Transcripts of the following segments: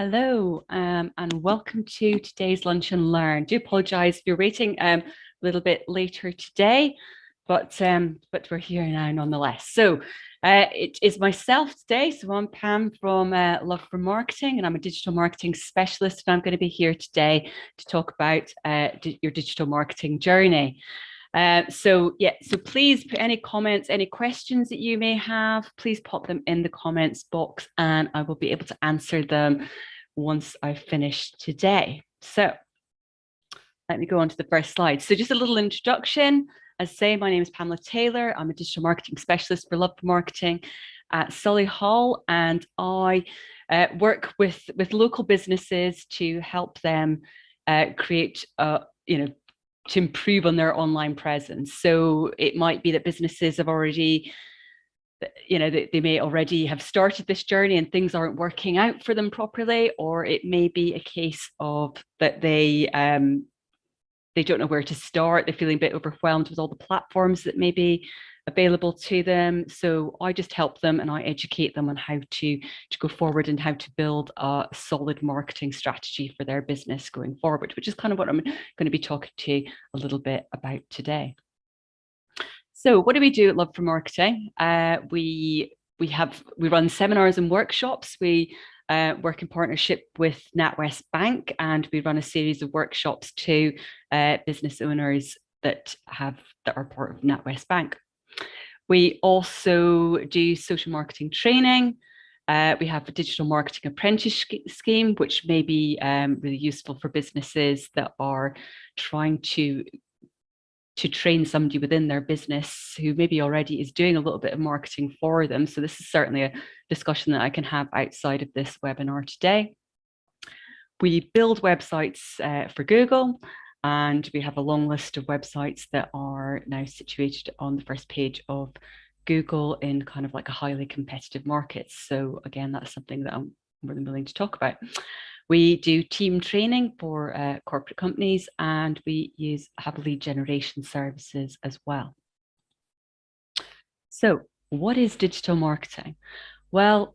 Hello, and welcome to today's Lunch and Learn. Do apologise if you're waiting a little bit later today, but we're here now nonetheless. So it is myself today. So I'm Pam from Love for Marketing, and I'm a digital marketing specialist. And I'm going to be here today to talk about your digital marketing journey. So please put any comments, any questions that you may have, please pop them in the comments box and I will be able to answer them once I've finished today. So let me go on to the first slide. So just a little introduction. As I say, my name is Pamela Taylor. I'm a digital marketing specialist for Love for Marketing at Solihull, and I work with local businesses to help them create to improve on their online presence. So it might be that businesses have already, they may already have started this journey and things aren't working out for them properly, or it may be a case of that they don't know where to start. They're feeling a bit overwhelmed with all the platforms that may be available to them. So I just help them and I educate them on how to go forward and how to build a solid marketing strategy for their business going forward, which is kind of what I'm going to be talking to you a little bit about today. So what do we do at Love for Marketing? We run seminars and workshops. We work in partnership with NatWest Bank, and we run a series of workshops to business owners that are part of NatWest Bank. We also do social marketing training. We have a digital marketing apprentice scheme, which may be really useful for businesses that are trying to train somebody within their business who maybe already is doing a little bit of marketing for them. So this is certainly a discussion that I can have outside of this webinar today. We build websites for Google, and we have a long list of websites that are now situated on the first page of Google in kind of like a highly competitive market. So again, that's something that I'm more than willing to talk about. We do team training for corporate companies, and we have lead generation services as well. So what is digital marketing? Well,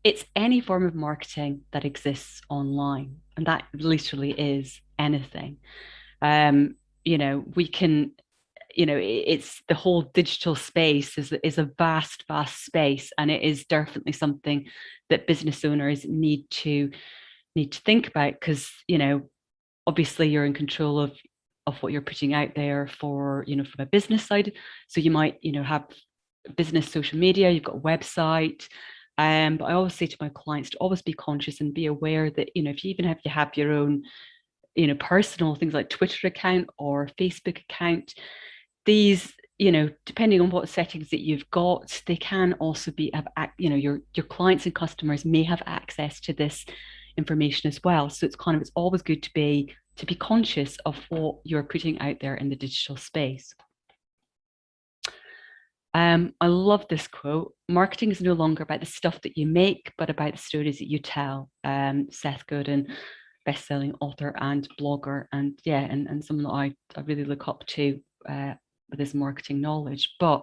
it's any form of marketing that exists online, and that literally is anything. We can, it's the whole digital space is a vast space, and it is definitely something that business owners need to think about, because obviously you're in control of what you're putting out there for from a business side. So you might have business social media, you've got a website, but I always say to my clients to always be conscious and be aware that if you have your own personal things like Twitter account or Facebook account, these depending on what settings that you've got, they can also your clients and customers may have access to this information as well. So it's always good to be conscious of what you're putting out there in the digital space. I love this quote: "Marketing is no longer about the stuff that you make, but about the stories that you tell." Seth Godin, best-selling author and blogger, and someone that I really look up to with his marketing knowledge. But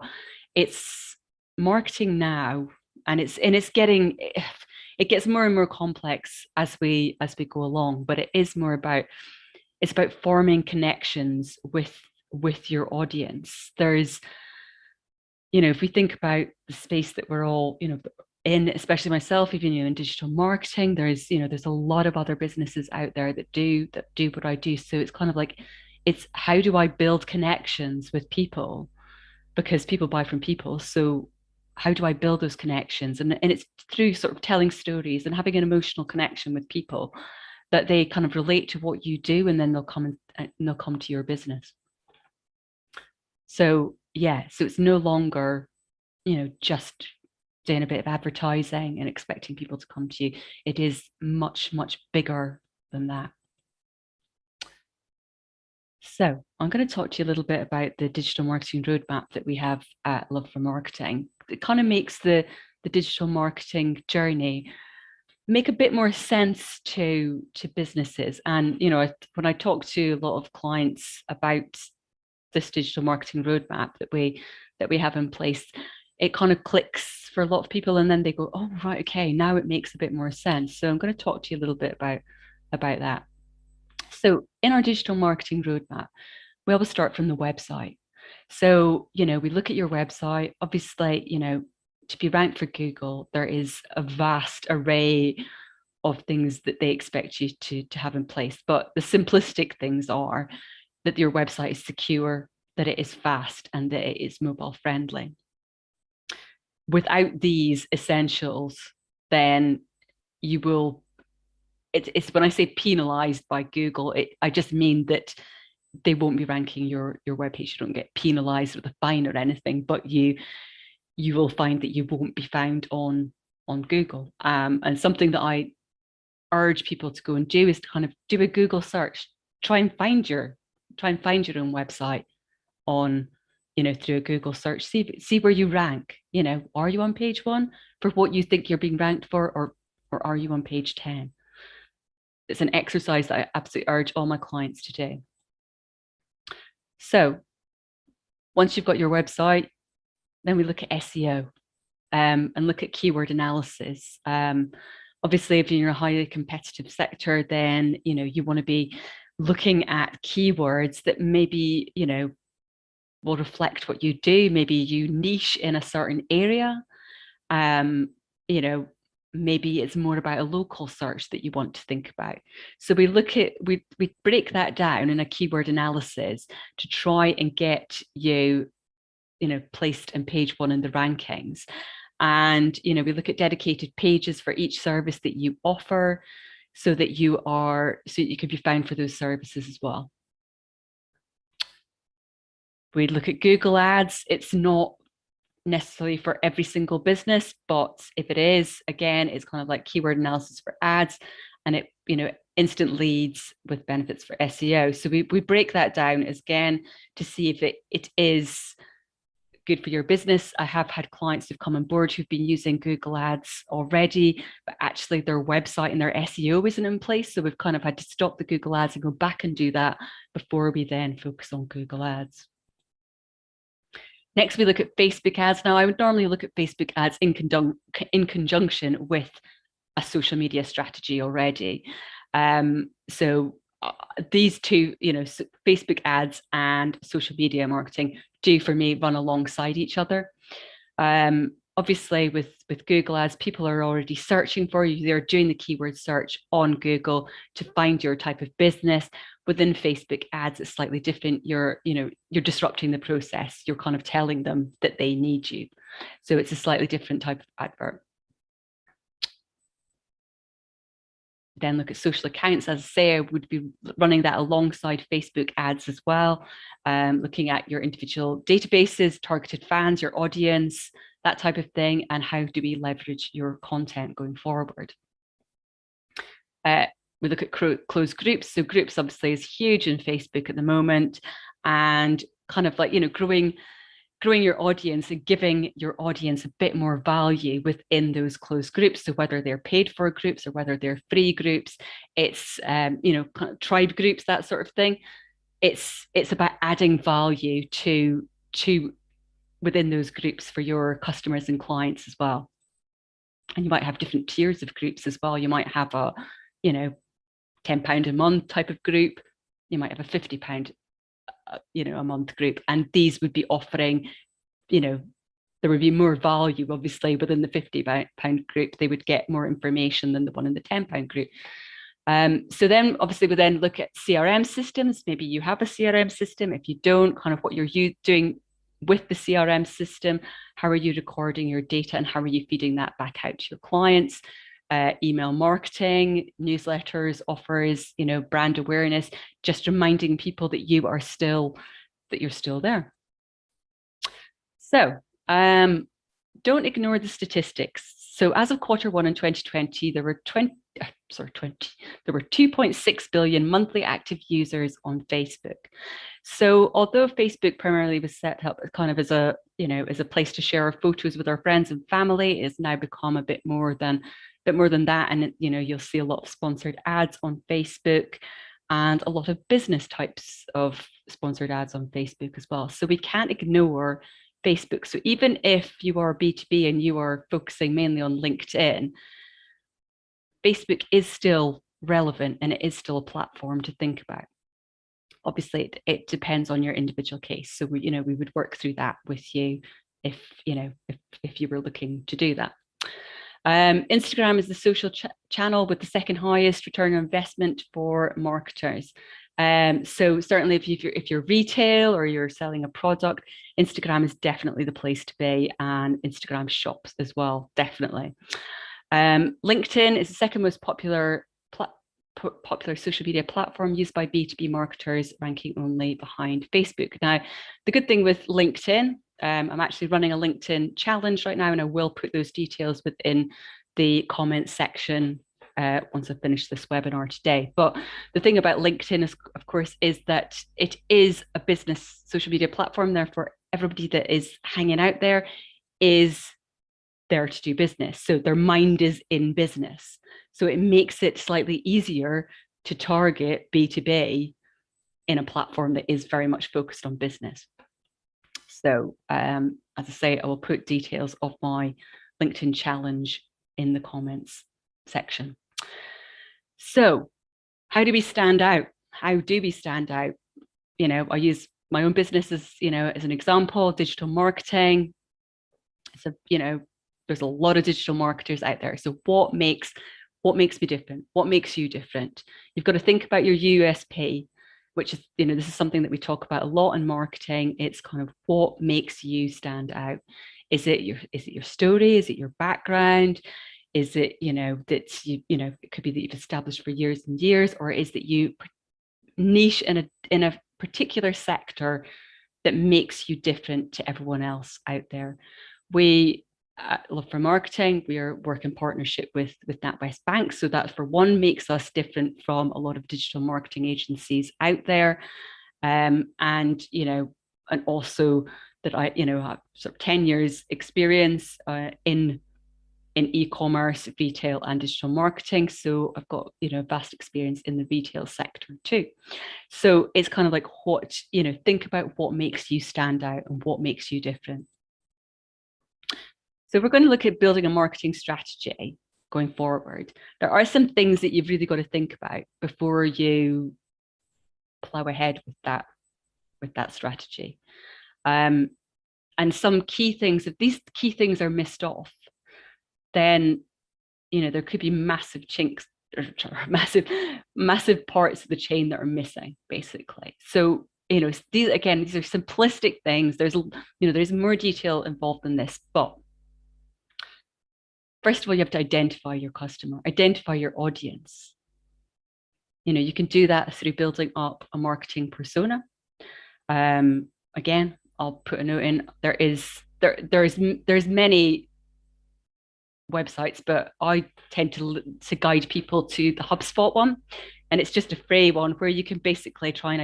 it's marketing now, and it gets more and more complex as we go along. But it's about forming connections with your audience. There's if we think about the space that we're all in, especially myself, even in digital marketing, there's a lot of other businesses out there that do what I do. So it's kind of like, it's how do I build connections with people, because people buy from people. So how do I build those connections? And it's through sort of telling stories and having an emotional connection with people that they kind of relate to what you do, and then they'll come to your business. So so it's no longer just doing a bit of advertising and expecting people to come to you. It is much bigger than that. So I'm going to talk to you a little bit about the digital marketing roadmap that we have at Love for Marketing. It kind of makes the digital marketing journey make a bit more sense to businesses. And when I talk to a lot of clients about this digital marketing roadmap that we have in place, it kind of clicks for a lot of people, and then they go, oh, right, okay, now it makes a bit more sense. So I'm going to talk to you a little bit about that. So in our digital marketing roadmap, we always start from the website. So, we look at your website. Obviously, to be ranked for Google, there is a vast array of things that they expect you to have in place. But the simplistic things are that your website is secure, that it is fast, and that it is mobile friendly. Without these essentials, then you will, it's when I say penalized by Google, I just mean that they won't be ranking your webpage. You don't get penalized with a fine or anything, but you will find that you won't be found on Google. And something that I urge people to go and do is to kind of do a Google search, try and find your own website on, through a Google search, see where you rank. Are you on page 1 for what you think you're being ranked for, or are you on page 10? It's an exercise that I absolutely urge all my clients to do. So once you've got your website, then we look at SEO, and look at keyword analysis. Obviously, if you're in a highly competitive sector, then you want to be looking at keywords that maybe will reflect what you do. Maybe you niche in a certain area. Maybe it's more about a local search that you want to think about. So we break that down in a keyword analysis to try and get you placed in page 1 in the rankings. And we look at dedicated pages for each service that you offer, so that you can be found for those services as well. We look at Google Ads. It's not necessarily for every single business, but if it is, again, it's kind of like keyword analysis for ads, and it instant leads with benefits for SEO. So we break that down again to see if it is good for your business. I have had clients who've come on board who've been using Google Ads already, but actually their website and their SEO isn't in place. So we've kind of had to stop the Google Ads and go back and do that before we then focus on Google Ads. Next, we look at Facebook ads. Now, I would normally look at Facebook ads in conjunction with a social media strategy already. So these two, Facebook ads and social media marketing do for me run alongside each other. Obviously, with Google Ads, people are already searching for you. They're doing the keyword search on Google to find your type of business. Within Facebook ads, it's slightly different. You're disrupting the process. You're kind of telling them that they need you. So it's a slightly different type of advert. Then look at social accounts. As I say, I would be running that alongside Facebook ads as well, looking at your individual databases, targeted fans, your audience, that type of thing, and how do we leverage your content going forward. We look at closed groups. So groups obviously is huge in Facebook at the moment, and kind of like, growing your audience and giving your audience a bit more value within those closed groups. So whether they're paid for groups or whether they're free groups, it's kind of tribe groups, that sort of thing. It's about adding value to within those groups for your customers and clients as well. And you might have different tiers of groups as well. You might have a £10 a month type of group. You might have a £50 a month group, and these would be offering, there would be more value obviously within the £50 group. They would get more information than the one in the £10 group. So then obviously we then look at CRM systems. Maybe you have a CRM system. If you don't, kind of what you're doing with the CRM system, how are you recording your data and how are you feeding that back out to your clients? Email marketing, newsletters, offers, brand awareness, just reminding people that you're still there. So don't ignore the statistics. So as of Q1 in 2020, there were 2.6 billion monthly active users on Facebook. So although Facebook primarily was set up kind of as a place to share our photos with our friends and family, it's now become a bit more than that. And you'll see a lot of sponsored ads on Facebook and a lot of business types of sponsored ads on Facebook as well. So we can't ignore Facebook. So even if you are B2B and you are focusing mainly on LinkedIn, Facebook is still relevant and it is still a platform to think about. Obviously, it depends on your individual case. So we would work through that with you if you were looking to do that. Instagram is the social channel with the second highest return on investment for marketers. So certainly if you're retail or you're selling a product, Instagram is definitely the place to be, and Instagram shops as well, definitely. LinkedIn is the second most popular social media platform used by B2B marketers, ranking only behind Facebook. Now, the good thing with LinkedIn, I'm actually running a LinkedIn challenge right now, and I will put those details within the comments section once I've finished this webinar today. But the thing about LinkedIn, of course, is that it is a business social media platform. Therefore, everybody that is hanging out there is there to do business. So their mind is in business. So it makes it slightly easier to target B2B in a platform that is very much focused on business. So as I say, I will put details of my LinkedIn challenge in the comments section. So how do we stand out? How do we stand out? I use my own business as an example, digital marketing. So, there's a lot of digital marketers out there. So what makes me different? What makes you different? You've got to think about your USP, which is, this is something that we talk about a lot in marketing. It's kind of what makes you stand out. Is it your story? Is it your background? Is it, that it could be that you've established for years and years, or is that you niche in a particular sector that makes you different to everyone else out there? We Love for Marketing, we work in partnership with NatWest Bank. So that, for one, makes us different from a lot of digital marketing agencies out there. And also that I, have sort of 10 years experience in e-commerce, retail, and digital marketing. So I've got, vast experience in the retail sector too. So it's kind of like think about what makes you stand out and what makes you different. So we're going to look at building a marketing strategy going forward. There are some things that you've really got to think about before you plow ahead with that strategy. And some key things, if these key things are missed off, then there could be massive chinks or massive parts of the chain that are missing, basically. So these are simplistic things. There's more detail involved in this, but first of all, you have to identify your customer, identify your audience. You can do that through building up a marketing persona. Again, I'll put a note in. There's many websites, but I tend to guide people to the HubSpot one, and it's just a free one where you can basically try and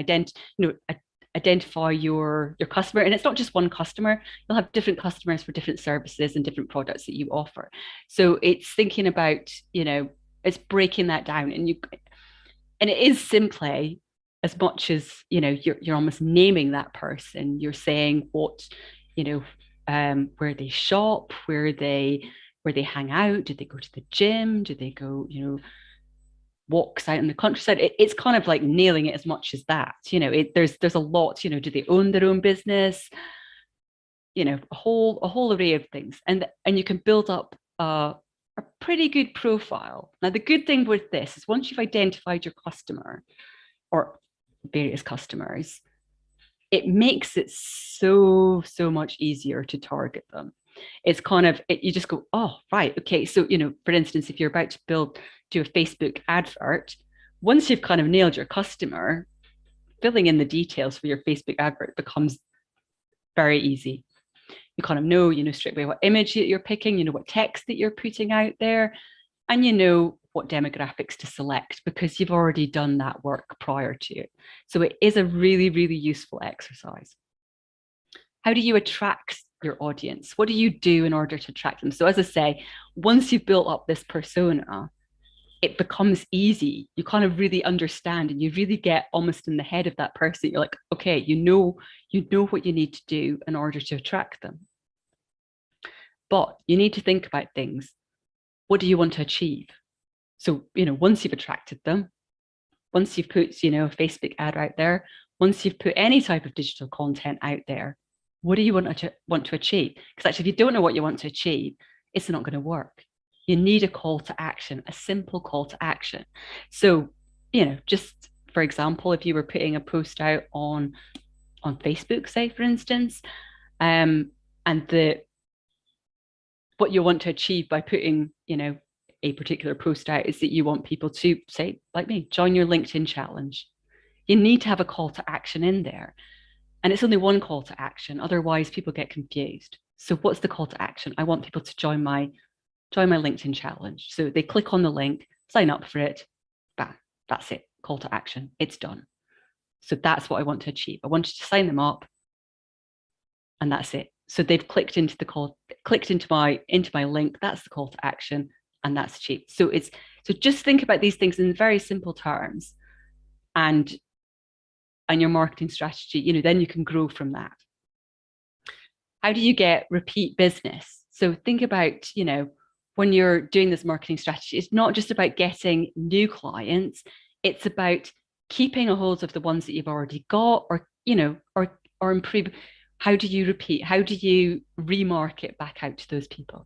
identify your customer. And it's not just one customer. You'll have different customers for different services and different products that you offer. So it's thinking about, it's breaking that down, and it is simply, as much as you're almost naming that person. You're saying what, where they shop, where they hang out. Do they go to the gym? Do they go, walks out in the countryside? It's kind of like nailing it as much as that. There's a lot. Do they own their own business? A whole array of things, and you can build up a pretty good profile. Now, the good thing with this is once you've identified your customer or various customers, it makes it so much easier to target them. It's kind of, you just go, oh, right, okay. So, for instance, if you're about to do a Facebook advert, once you've kind of nailed your customer, filling in the details for your Facebook advert becomes very easy. You kind of know, straight away what image that you're picking, what text that you're putting out there, and what demographics to select because you've already done that work prior to it. So it is a really, really useful exercise. How do you attract your audience? What do you do in order to attract them? So as I say, once you've built up this persona, it becomes easy. You kind of really understand and you really get almost in the head of that person. You're like, okay, you know what you need to do in order to attract them. But you need to think about things. What do you want to achieve? So, once you've attracted them, once you've put, a Facebook ad out there, once you've put any type of digital content out there, what do you want to achieve? Because actually, if you don't know what you want to achieve, it's not going to work. You need a call to action, a simple call to action. So, just for example, if you were putting a post out on Facebook, say for instance, and the what you want to achieve by putting, a particular post out is that you want people to, say, like me, join your LinkedIn challenge. You need to have a call to action in there. And it's only one call to action. Otherwise, people get confused. So what's the call to action? I want people to join my LinkedIn challenge. So they click on the link, sign up for it. Bam, that's it. Call to action. It's done. So that's what I want to achieve. I want you to sign them up, and that's it. So they've clicked into my link. That's the call to action, and that's achieved. So just think about these things in very simple terms, and your marketing strategy, then you can grow from that. How do you get repeat business? So think about, when you're doing this marketing strategy, it's not just about getting new clients, it's about keeping a hold of the ones that you've already got, or improve. How do you repeat? How do you remarket back out to those people?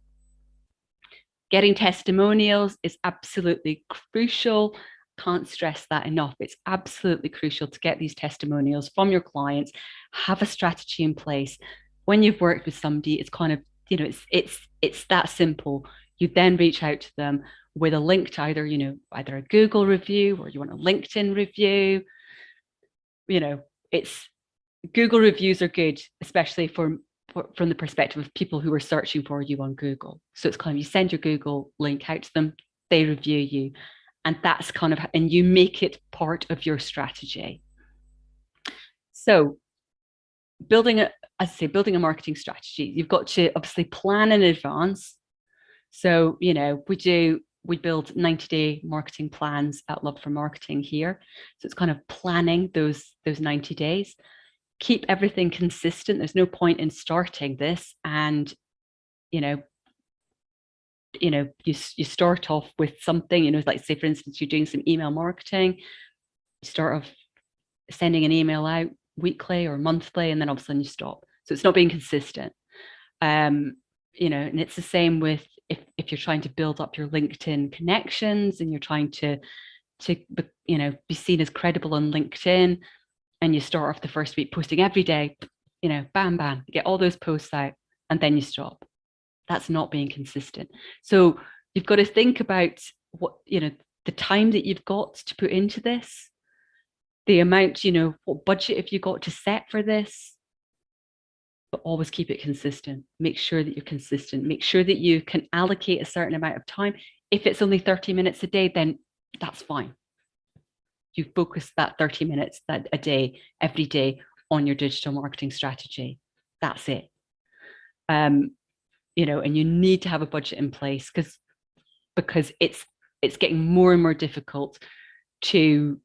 Getting testimonials is absolutely crucial. Can't stress that enough. It's absolutely crucial to get these testimonials from your clients. Have a strategy in place. When you've worked with somebody, it's kind of, it's that simple. You then reach out to them with a link to either a Google review, or you want a LinkedIn review. It's Google reviews are good, especially from the perspective of people who are searching for you on Google. So it's kind of, you send your Google link out to them, they review you, and that's kind of, and you make it part of your strategy. So building a marketing strategy, you've got to obviously plan in advance. So, we build 90-day marketing plans at Love for Marketing here. So it's kind of planning those 90 days. Keep everything consistent. There's no point in starting this and, you start off with something, like say, for instance, you're doing some email marketing, you start off sending an email out weekly or monthly, and then all of a sudden you stop. So it's not being consistent. And it's the same with if you're trying to build up your LinkedIn connections and you're trying to be seen as credible on LinkedIn, and you start off the first week posting every day, bam, bam, you get all those posts out, and then you stop. That's not being consistent. So you've got to think about what, the time that you've got to put into this, the amount, what budget have you got to set for this, but always keep it consistent. Make sure that you're consistent. Make sure that you can allocate a certain amount of time. If it's only 30 minutes a day, then that's fine. You focus that 30 minutes a day, every day, on your digital marketing strategy. That's it. And you need to have a budget in place because it's getting more and more difficult to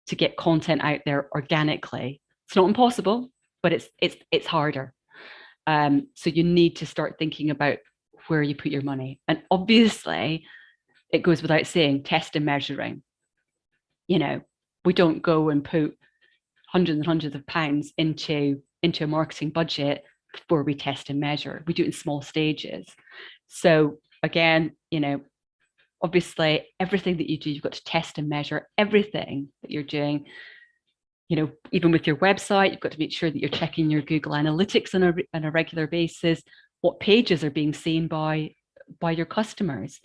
get content out there organically. It's not impossible, but it's harder. So you need to start thinking about where you put your money. And obviously, it goes without saying, test and measuring. We don't go and put hundreds and hundreds of pounds into a marketing budget before we test and measure. We do it in small stages. So again, obviously, everything that you do, you've got to test and measure everything that you're doing. Even with your website, you've got to make sure that you're checking your Google Analytics on a regular basis. What pages are being seen by your customers?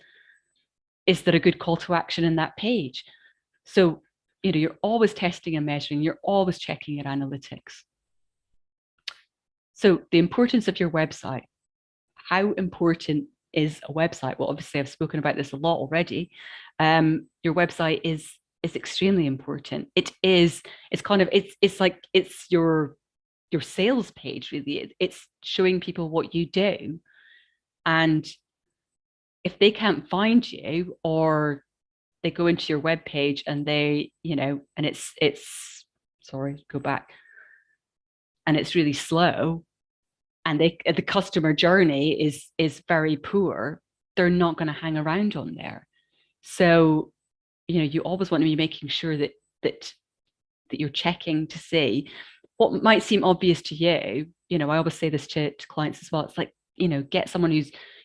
Is there a good call to action in that page? So, you're always testing and measuring. You're always checking your analytics. So the importance of your website. How important is a website? Well, obviously, I've spoken about this a lot already. Your website is extremely important. It's your sales page, really. It's showing people what you do. And if they can't find you, or they go into your web page and they, and it's sorry, go back, and it's really slow, and the customer journey is very poor, they're not going to hang around on there. So, you always want to be making sure that you're checking to see what might seem obvious to you. I always say this to clients as well. It's like,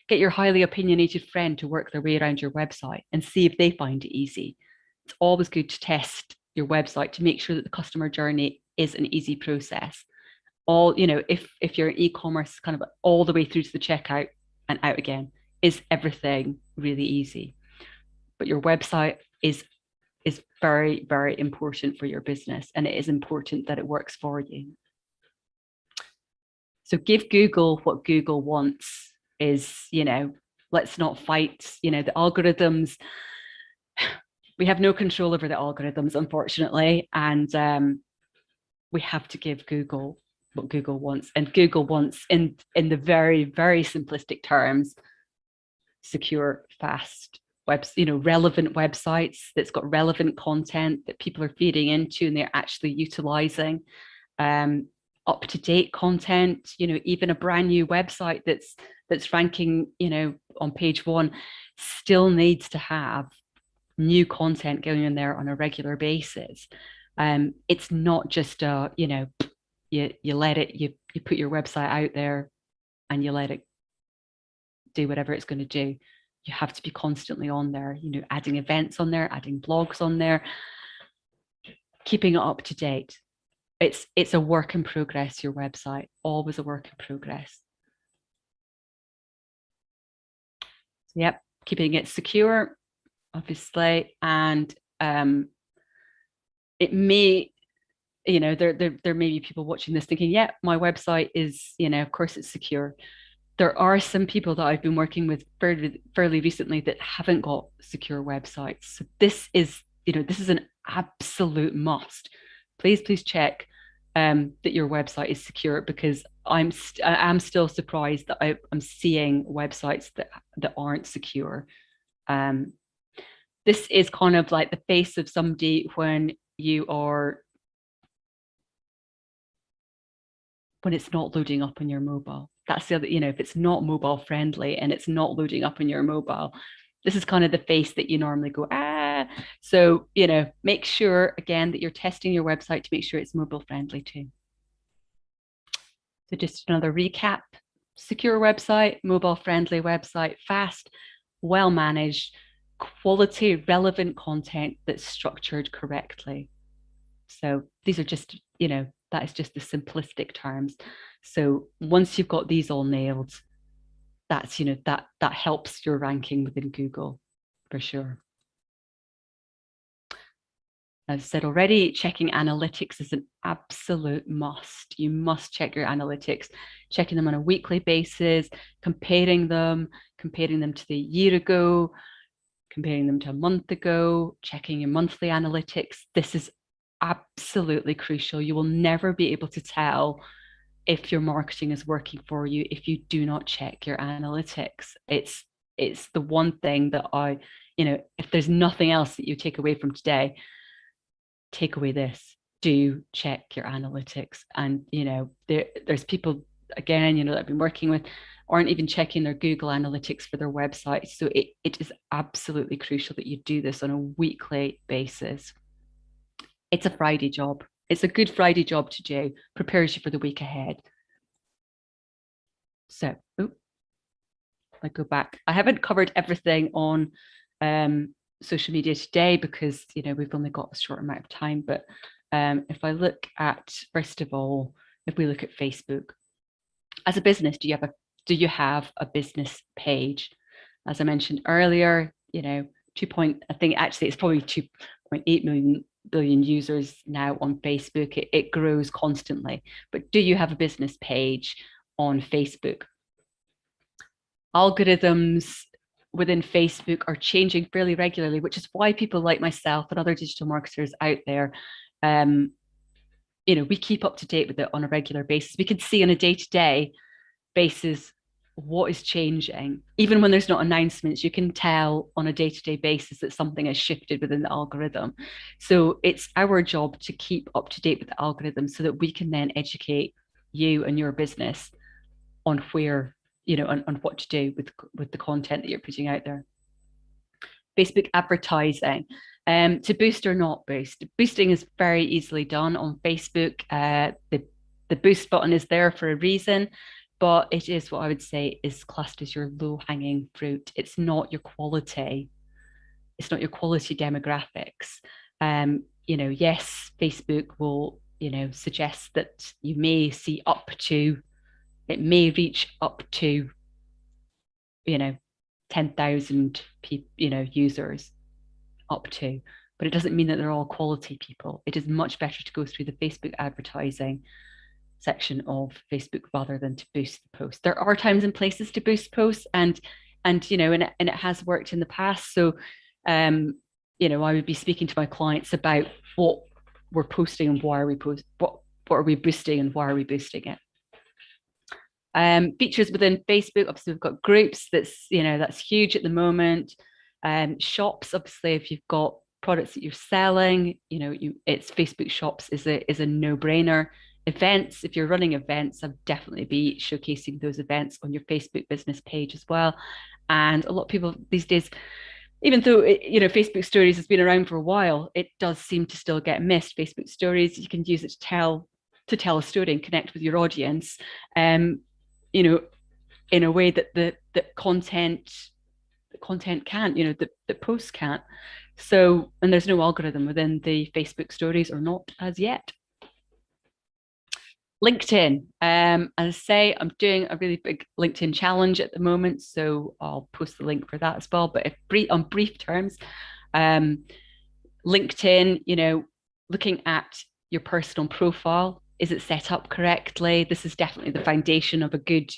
get your highly opinionated friend to work their way around your website and see if they find it easy. It's always good to test your website to make sure that the customer journey is an easy process. If you're in e-commerce, kind of all the way through to the checkout and out again, is everything really easy? But your website is very, very important for your business, and it is important that it works for you. So give Google what Google wants. Let's not fight, the algorithms. We have no control over the algorithms, unfortunately, and we have to give Google what Google wants. And Google wants, in the very, very simplistic terms, secure, fast relevant websites that's got relevant content that people are feeding into and they're actually utilizing. Up-to-date content, even a brand new website that's ranking, on page 1 still needs to have new content going in there on a regular basis. It's not just you let it, you put your website out there and you let it do whatever it's going to do. You have to be constantly on there, adding events on there, adding blogs on there, keeping it up to date. It's a work in progress, your website, always a work in progress. So, yep, keeping it secure, obviously, and it may, there may be people watching this thinking, yeah, my website is, of course it's secure. There are some people that I've been working with fairly recently that haven't got secure websites. So this is an absolute must. Please check that your website is secure, because I'm still surprised that I'm seeing websites that aren't secure. This is kind of like the face of somebody when it's not loading up on your mobile. That's the other, if it's not mobile friendly and it's not loading up on your mobile, this is kind of the face that you normally go, ah. So, make sure again that you're testing your website to make sure it's mobile friendly too. So just another recap: secure website, mobile friendly website, fast, well managed, quality, relevant content that's structured correctly. So these are just, that is just the simplistic terms. So once you've got these all nailed, that's, that helps your ranking within Google for sure. As I said already, checking analytics is an absolute must. You must check your analytics, checking them on a weekly basis, comparing them to the year ago, comparing them to a month ago, checking your monthly analytics. This is absolutely crucial. You will never be able to tell if your marketing is working for you if you do not check your analytics. It's the one thing that if there's nothing else that you take away from today, take away this: do check your analytics. And there's people, again, that I've been working with, aren't even checking their Google Analytics for their website. So it is absolutely crucial that you do this on a weekly basis. It's a Friday job. It's a good Friday job to do, prepares you for the week ahead. So, I go back. I haven't covered everything on social media today because, we've only got a short amount of time. But if I look at, first of all, if we look at Facebook, as a business, do you have a business page? As I mentioned earlier, I think actually it's probably 2.8 billion users now on Facebook. It grows constantly. But do you have a business page on Facebook? Algorithms within Facebook are changing fairly regularly, which is why people like myself and other digital marketers out there, we keep up to date with it on a regular basis. We can see on a day-to-day basis what is changing. Even when there's not announcements, you can tell on a day-to-day basis that something has shifted within the algorithm. So it's our job to keep up to date with the algorithm so that we can then educate you and your business on where, on what to do with the content that you're putting out there. Facebook advertising. To boost or not boost. Boosting is very easily done on Facebook. The boost button is there for a reason, but it is what I would say is classed as your low-hanging fruit. It's not your quality. It's not your quality demographics. Yes, Facebook will, suggest that you may see up to, it may reach up to, 10,000 people, users up to, but it doesn't mean that they're all quality people. It is much better to go through the Facebook advertising section of Facebook rather than to boost the post. There are times and places to boost posts, and it has worked in the past. So I would be speaking to my clients about what we're posting and why are we what are we boosting and why are we boosting it. Features within Facebook, obviously we've got groups, that's huge at the moment. Shops, obviously, if you've got products that you're selling, it's Facebook shops is a no-brainer. Events, if you're running events, I'd definitely be showcasing those events on your Facebook business page as well. And a lot of people these days, even though Facebook stories has been around for a while, it does seem to still get missed. Facebook stories, you can use it to tell a story and connect with your audience, in a way that the content can't, the posts can't. So, and there's no algorithm within the Facebook stories, or not as yet. LinkedIn. As I say, I'm doing a really big LinkedIn challenge at the moment, so I'll post the link for that as well. But on brief terms, LinkedIn, looking at your personal profile, is it set up correctly? This is definitely the foundation of a good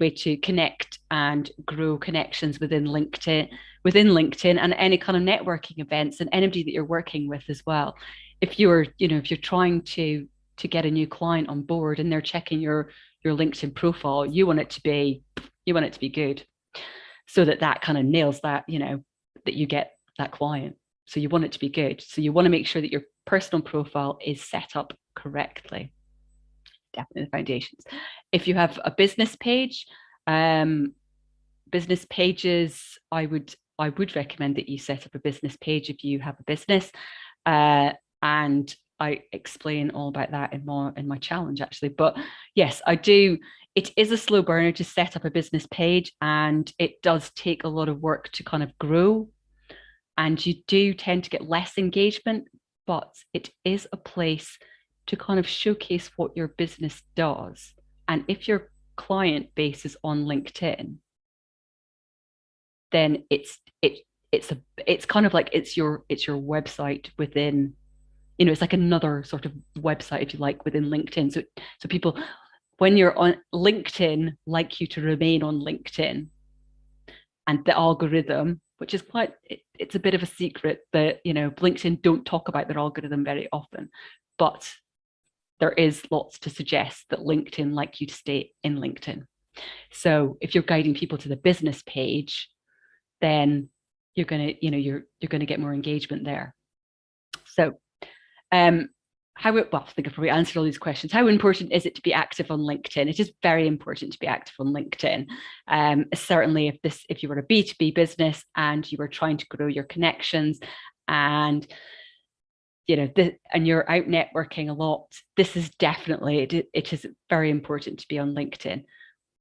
way to connect and grow connections within LinkedIn and any kind of networking events and anybody that you're working with as well. If you're trying to get a new client on board and they're checking your LinkedIn profile, you want it to be good, so that kind of nails that, that you get that client. So you want it to be good. So you want to make sure that your personal profile is set up correctly. Definitely the foundations. If you have a business page, business pages, I would recommend that you set up a business page if you have a business. And I explain all about that in my challenge, actually. But yes, I do. It is a slow burner to set up a business page, and it does take a lot of work to kind of grow. And you do tend to get less engagement, but it is a place to kind of showcase what your business does. And if your client base is on LinkedIn, then it's kind of like it's your website within, it's like another sort of website, if you like, within LinkedIn. So people, when you're on LinkedIn, like you to remain on LinkedIn, and the algorithm, which is it's a bit of a secret that, LinkedIn don't talk about their algorithm very often, but there is lots to suggest that LinkedIn like you to stay in LinkedIn. So if you're guiding people to the business page, then you're going to get more engagement there. So I think I've probably answered all these questions. How important is it to be active on LinkedIn? It is very important to be active on LinkedIn. Certainly if you were a B2B business and you were trying to grow your connections, and and you're out networking a lot, this is definitely, it is very important to be on LinkedIn.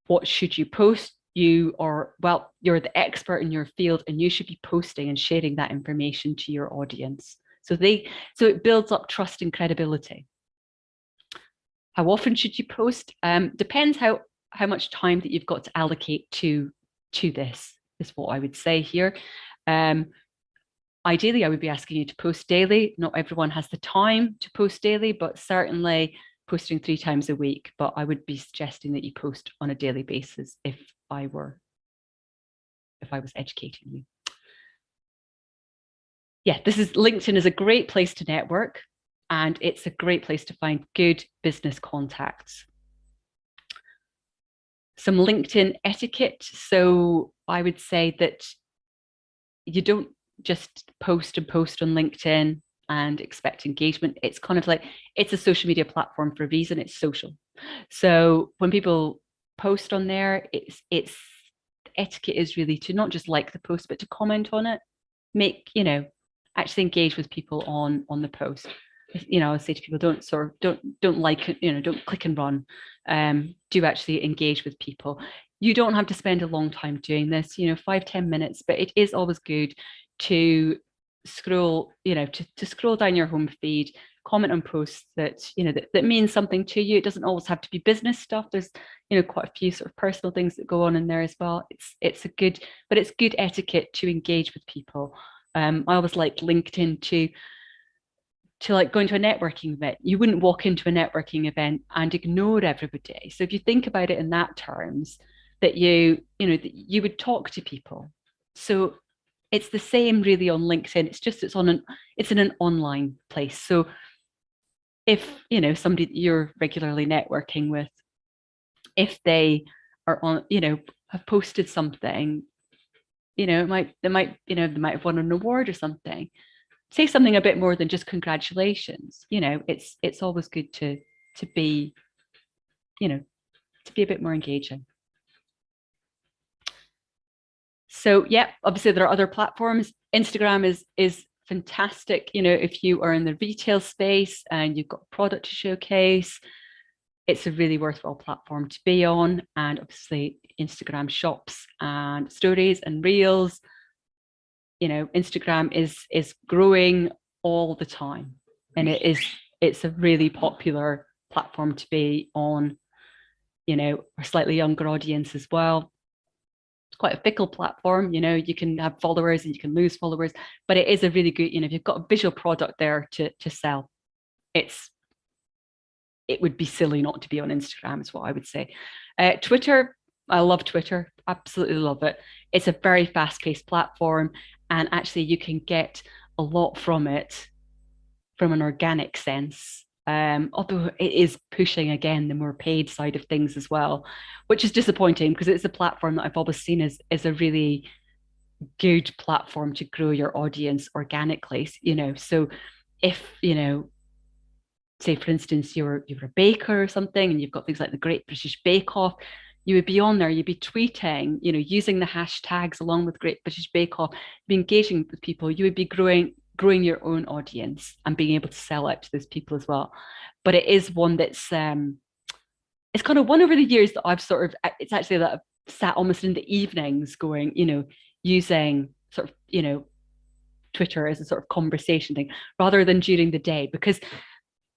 What should you post? You're the expert in your field, and you should be posting and sharing that information to your audience. So it builds up trust and credibility. How often should you post? Depends how much time that you've got to allocate to this, is what I would say here. Ideally, I would be asking you to post daily. Not everyone has the time to post daily, but certainly posting 3 times a week. But I would be suggesting that you post on a daily basis if I was educating you. Yeah, LinkedIn is a great place to network, and it's a great place to find good business contacts. some LinkedIn etiquette. So I would say that you don't just post and post on LinkedIn and expect engagement. It's kind of like it's a social media platform for a reason. It's social. So when people post on there, it's etiquette is really to not just like the post, but to comment on it, make, actually engage with people on the post. I say to people, don't like, don't click and run. Do actually engage with people. You don't have to spend a long time doing this, 5-10 minutes, but it is always good to scroll, to scroll down your home feed, comment on posts that, that means something to you. It doesn't always have to be business stuff. There's, quite a few sort of personal things that go on in there as well. It's a good, but it's good etiquette to engage with people. I always like LinkedIn to like going to a networking event. You wouldn't walk into a networking event and ignore everybody. So if you think about it in that terms, that that you would talk to people. So it's the same really on LinkedIn. It's just it's in an online place. So if somebody that you're regularly networking with, if they are on, have posted something, they might have won an award or something. Say something a bit more than just congratulations. It's always good to be, to be a bit more engaging. So yeah, obviously there are other platforms. Instagram is fantastic. If you are in the retail space and you've got a product to showcase, it's a really worthwhile platform to be on. And obviously Instagram shops and stories and reels. Instagram is growing all the time, and it's a really popular platform to be on. A slightly younger audience as well. It's quite a fickle platform. You can have followers and you can lose followers, but it is a really good. If you've got a visual product there to sell, it would be silly not to be on Instagram, is what I would say. Twitter, I love Twitter, absolutely love it. It's a very fast-paced platform, and actually you can get a lot from it from an organic sense. Although it is pushing again the more paid side of things as well, which is disappointing because it's a platform that I've always seen as a really good platform to grow your audience organically. So if say for instance you're a baker or something and you've got things like the Great British Bake Off, you would be on there, you'd be tweeting, using the hashtags along with Great British Bake Off, be engaging with people, you would be growing your own audience and being able to sell out to those people as well. But it is one that's it's kind of one over the years that I've sort of, it's actually that I've sat almost in the evenings going, using sort of, Twitter as a sort of conversation thing rather than during the day, because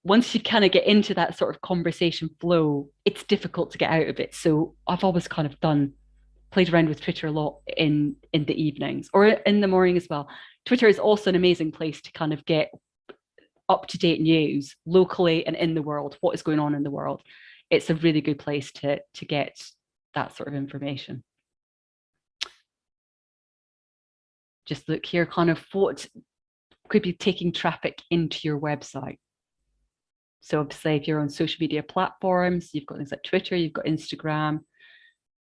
once you kind of get into that sort of conversation flow, it's difficult to get out of it. So I've always kind of played around with Twitter a lot in the evenings or in the morning as well. Twitter is also an amazing place to kind of get up-to-date news locally and in the world, what is going on in the world. It's a really good place to get that sort of information. Just look here, kind of what could be taking traffic into your website. So obviously if you're on social media platforms, you've got things like Twitter, you've got Instagram,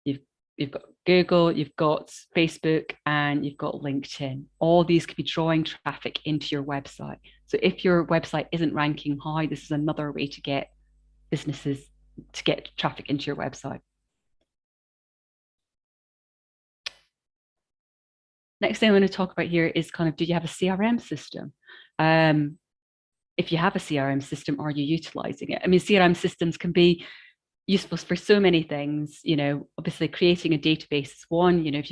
you've got Google, you've got Facebook, and you've got LinkedIn. All these could be drawing traffic into your website. So if your website isn't ranking high, this is another way to get businesses to get traffic into your website. Next thing I'm going to talk about here is kind of, do you have a CRM system? If you have a CRM system, are you utilizing it? I mean, CRM systems can be useful for so many things. Obviously creating a database is one. If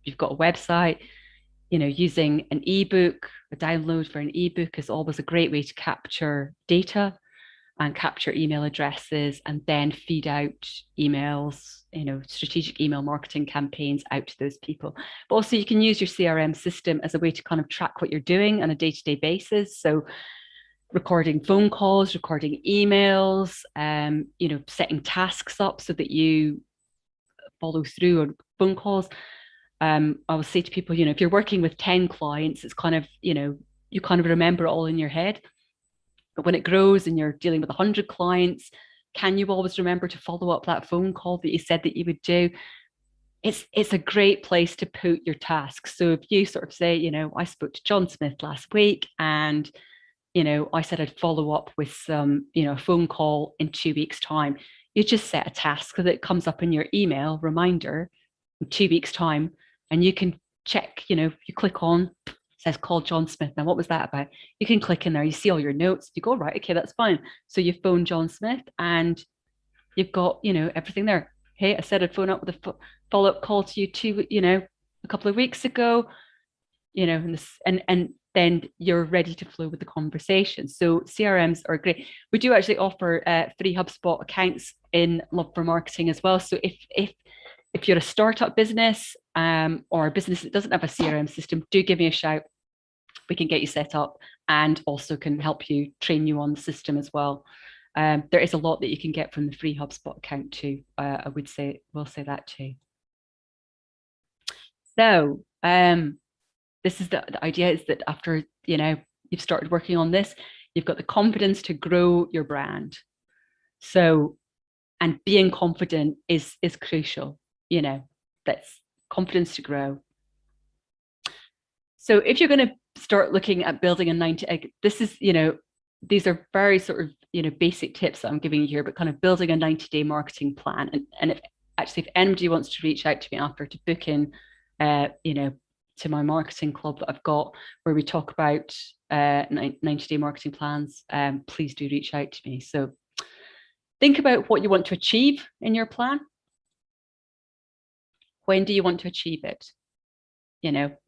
you've got a website, using an ebook, a download for an ebook is always a great way to capture data and capture email addresses and then feed out emails, strategic email marketing campaigns out to those people. But also you can use your CRM system as a way to kind of track what you're doing on a day-to-day basis. So recording phone calls, recording emails, setting tasks up so that you follow through on phone calls. I will say to people, if you're working with 10 clients, it's kind of, you kind of remember it all in your head. But when it grows and you're dealing with 100 clients, Can you always remember to follow up that phone call that you said that you would do? It's a great place to put your tasks. So if you sort of say, I spoke to John Smith last week and, I said I'd follow up with some, a phone call in 2 weeks' time. You just set a task so that it comes up in your email reminder in 2 weeks' time, and you can check, you click on, it says call John Smith. Now, what was that about? You can click in there, you see all your notes, you go, right, okay, that's fine. So you phone John Smith and you've got, everything there. Hey, I said I'd phone up with a follow-up call to you a couple of weeks ago, and then you're ready to flow with the conversation. So CRMs are great. We do actually offer free HubSpot accounts in Love for Marketing as well. So if you're a startup business or a business that doesn't have a CRM system, do give me a shout. We can get you set up and also can help you train you on the system as well. There is a lot that you can get from the free HubSpot account too. We'll say that too. So this is the idea is that after you've started working on this, you've got the confidence to grow your brand. So, and being confident is crucial. That's confidence to grow. So if you're going to start looking at building a 90, this is these are very sort of basic tips that I'm giving you here, but kind of building a 90-day marketing plan. And if anybody wants to reach out to me after to book in, to my marketing club that I've got where we talk about 90-day marketing plans, please do reach out to me. So think about what you want to achieve in your plan. When do you want to achieve it?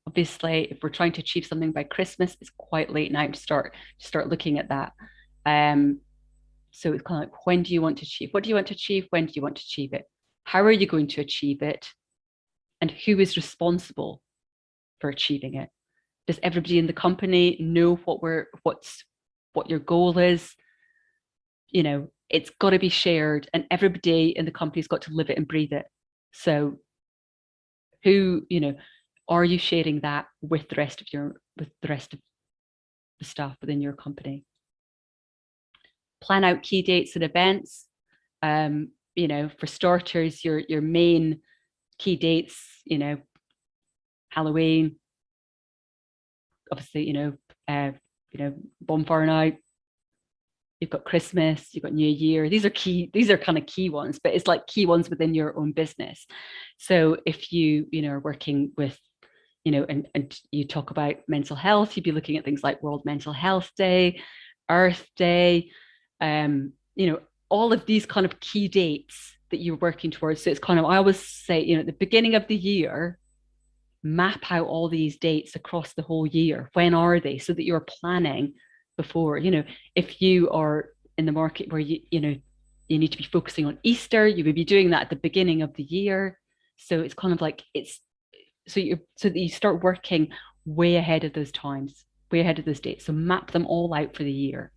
Obviously, if we're trying to achieve something by Christmas, it's quite late now to start looking at that. So it's kind of like, when do you want to achieve? What do you want to achieve? When do you want to achieve it? How are you going to achieve it? And who is responsible for achieving it? Does everybody in the company know what your goal is? It's got to be shared, and everybody in the company's got to live it and breathe it. So who, are you sharing that with the rest of the staff within your company? Plan out key dates and events. For starters, your main key dates, Halloween, obviously, bonfire night. You've got Christmas, you've got New Year. These are kind of key ones, but it's like key ones within your own business. So if you are working with, and you talk about mental health, you'd be looking at things like World Mental Health Day, Earth Day, all of these kind of key dates that you're working towards. So it's kind of, I always say, at the beginning of the year, map out all these dates across the whole year. When are they? So that you're planning before. If you are in the market where you need to be focusing on Easter, you would be doing that at the beginning of the year. So it's kind of like so that you start working way ahead of those times, way ahead of those dates. So map them all out for the year.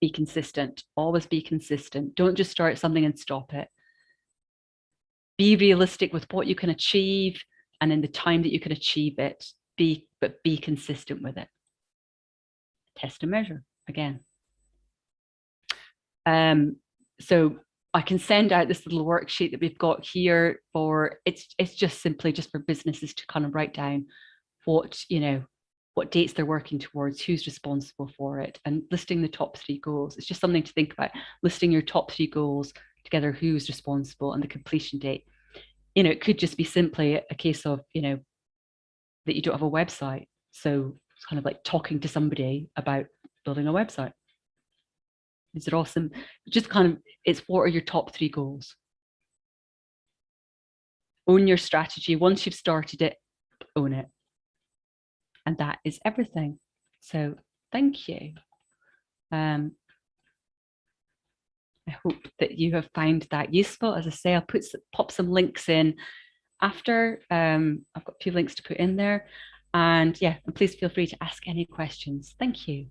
Be consistent. Always be consistent. Don't just start something and stop it. Be realistic with what you can achieve and in the time that you can achieve it. But be consistent with it. Test and measure again. So I can send out this little worksheet that we've got here for it's just simply just for businesses to kind of write down what dates they're working towards, who's responsible for it, and listing the top 3 goals. It's just something to think about, listing your top 3 goals together, who's responsible and the completion date. It could just be simply a case of, that you don't have a website. So it's kind of like talking to somebody about building a website. Is it awesome? Just kind of, it's what are your top 3 goals? Own your strategy. Once you've started it, own it. And that is everything. So thank you. I hope that you have found that useful. As I say, I'll pop some links in after. I've got a few links to put in there. And yeah, and please feel free to ask any questions. Thank you.